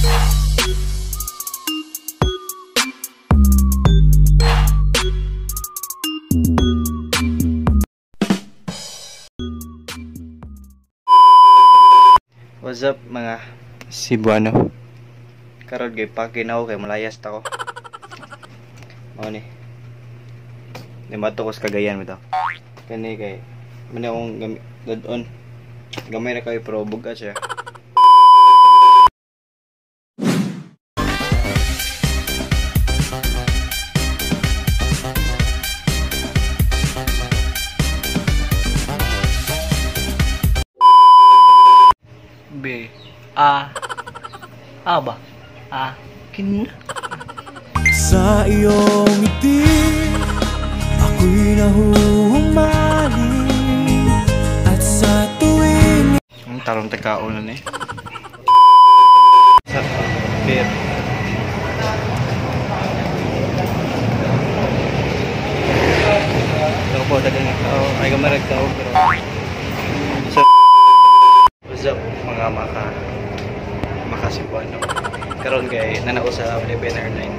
What's up mga Cebuano? Karon kay pagkinaw kay malayas ta ko. Mao ni. Di mato ko sa Cagayan mo to. Kani kay man akong dadon. Gamay na kay pero buga siya. Aba, kin sa iyong ngiti ako'y nahuhumaling at sa tuwing ang tarong tagkaon na ni sa beer ito po dagang tao ay gamarag tao pero so what's up mga Cebuano. Karon kay nanao sa Philippine Airlines.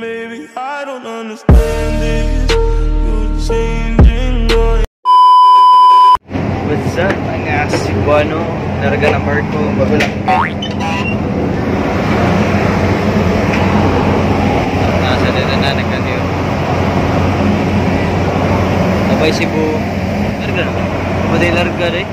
Baby, I don't understand this. You're changing my. What's up mga Cebuano? Narga na barko, bago lang. Nasa na nagkaniyo. Napay Cebu. Larga na. Maday larga rin.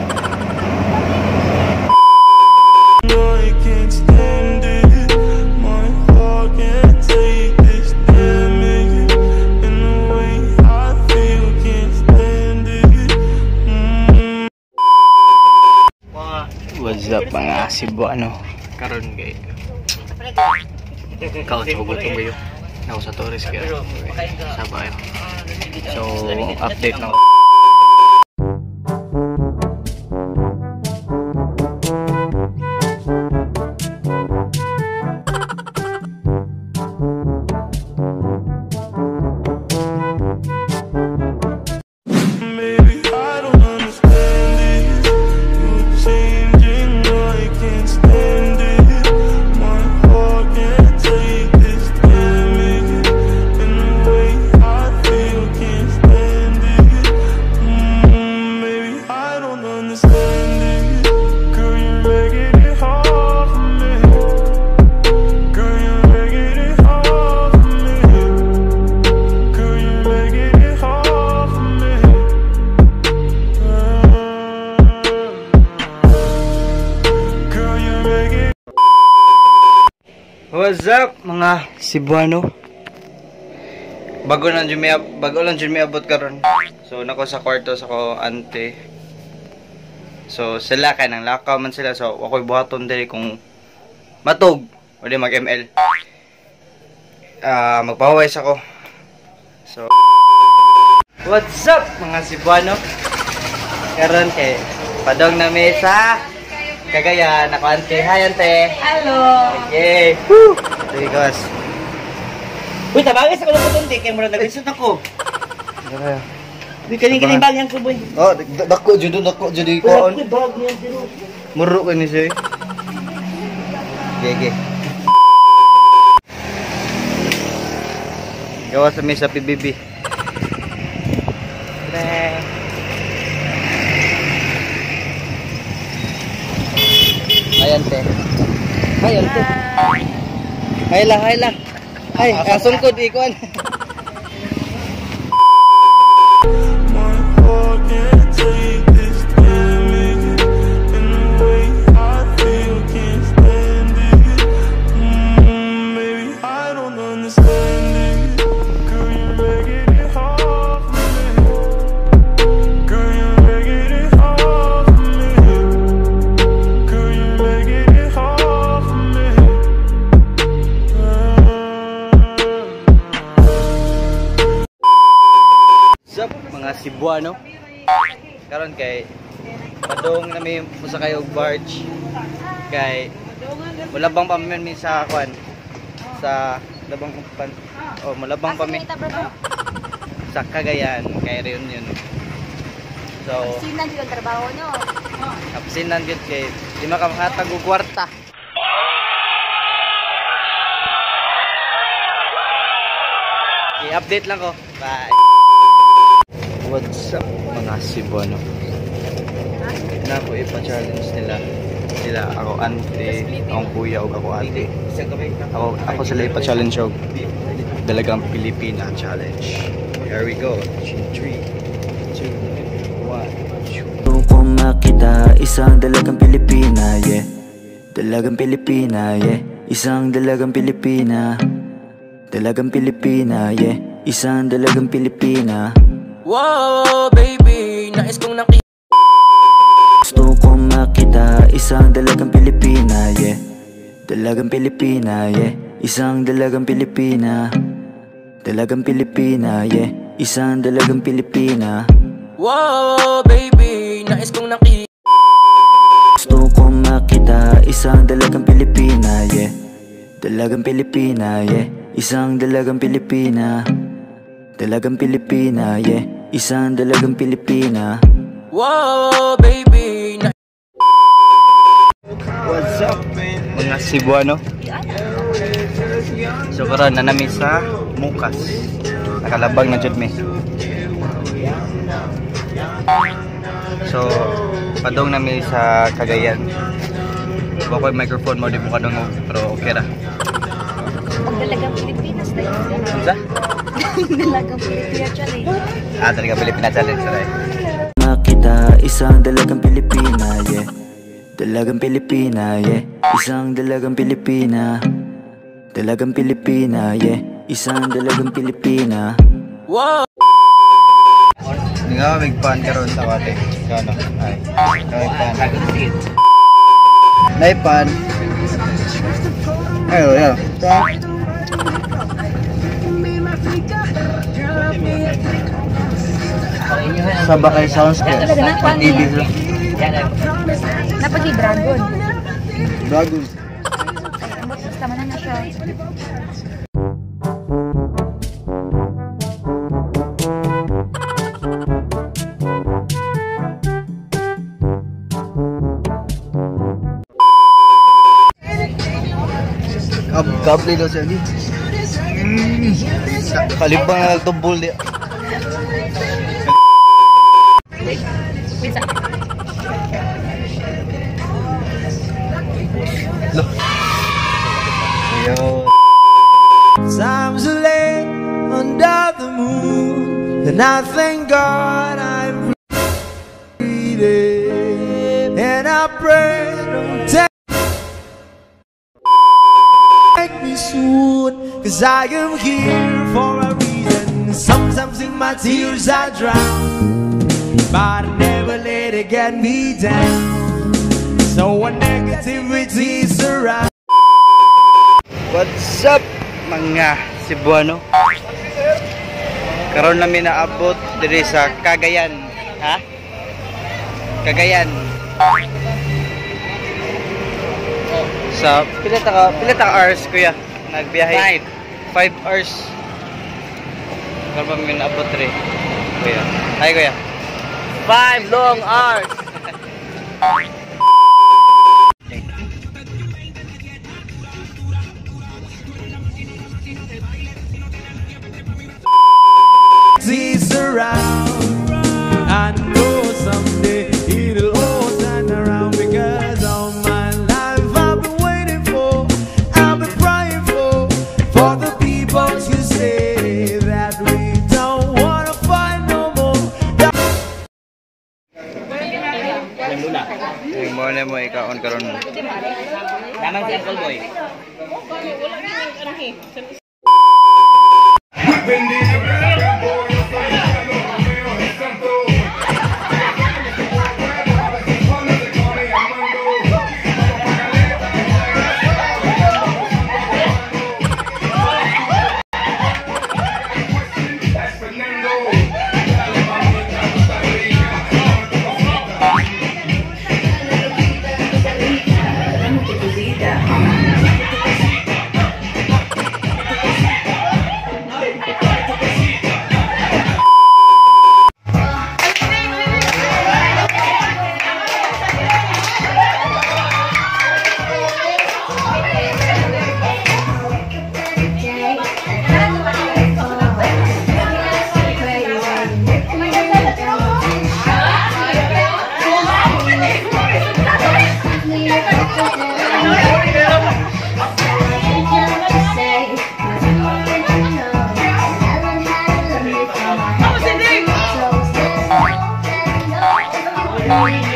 I can't stand it. My heart can't take this damage. In the way I feel, can't stand it. What's up mga Cebuano? Karon kay ikaw sa gutom kayo. Ako sa Torres kaya sabay. So update na. What's up mga Cebuano? Bago lang dyan may abot karon. So nako sa kwarto sa ko ante. So sila kay nang lakaw man sila, so ako'y buhaton diri kung matog o di mag ML. Magpawais ako. So what's up mga Cebuano? Karon kay padong na mesa Cagayan, ako ante. Hi ante. hello. Okay. Woo! Sige guys. Uy, tabagay sa kulong putunti kay mura nag-isot ako. Di kaning bagyang ko boy. Oh, dako jud ko on. Bag niya dito. Muro ka ni siya. Gege. Gawa sa mesa PBB. Ayan te. Ayan te. Hay lang. Ay, asungkod ikon. My heart can't take this damage. In the way I feel, can't stand it. Maybe I don't understand it. Girl, you're making it hard for me. Girl, you're making it hard for me. Girl, you're making it hard for me. Sup mga Cebuano? Karon kay padong na may musa kayo barge kay wala bang pamamin sa kwan sa Labang Upan. Oh, malabang pa mi. Sa Cagayan, kay reunion. So, Sinan sila trabaho nyo. absinan gid kay di makahatag og kwarta. I-update lang ko. Bye. What's up mga Cebuano? Na po ipa-challenge nila. Sila ako ante, akong kuya ug ako ate. Ako sila ipa-challenge og Dalagang Pilipina challenge. Here we go. 3, 2, 1. Kung makita isang dalagang Pilipina, yeah. Dalagang Pilipina, yeah. Isang dalagang Pilipina. Dalagang Pilipina, yeah. Isang dalagang Pilipina. Wow, baby, nais kong nakita. Gusto kong makita isang dalagang Pilipina, yeah. Dalagang Pilipina, yeah. Isang dalagang Pilipina. Dalagang Pilipina, yeah. Isang dalagang Pilipina. Wow, baby, nais kong nakita. Gusto kong makita isang dalagang Pilipina, yeah. Dalagang Pilipina, yeah. Isang dalagang Pilipina. Dalagang Pilipina, yeah. Isang dalagang Pilipina. Wow, baby, What's up mga Cebuano? So karon na nami sa Mukas. Nakalabang na jud mi. So padong nami sa Cagayan. Bako yung microphone mo di mo kadong pero okay ra. Pag dalagang Pilipinas na yun. Unsa? Dalagang Pilipinas challenge. Talaga Pilipina challenge right. Makita isang dalagang Pilipina, yeah. Dalagang Pilipina, yeah. Isang dalagang Pilipina. Dalagang Pilipina, yeah. Isang dalagang Pilipina. wow. Hindi nga magpan karon sa wate. Kano? Ay. Magpan. Naipan. Ayo, ya. Sa Bakay Sounds ka. TV sa. Napag dragon. Dragon. Tama na siya. Kable daw siya di. Kalibang na nagtumbol di. Pizza. Loh. Yo. Times are late under the moon, and I thank God I'm breathing, and I pray don't take me soon, 'cause I am here for a reason. Sometimes in my tears I drown, but I never let it get me down. So when negativity surrounds. What's up mga Cebuano? Karon namin naabot diri sa Cagayan, ha? Cagayan. Sa pila ta hours kuya nagbiyahe? 5 hours. Karon kami naabot diri. Kuya. Hi kuya. 5 long hours. Around, I know someday it'll all turn around, because all my life I've been waiting for, I've been praying for the people to say that we don't wanna fight no more. Good morning mo ikaon karon. Kanang si Uncle Boy. Ay,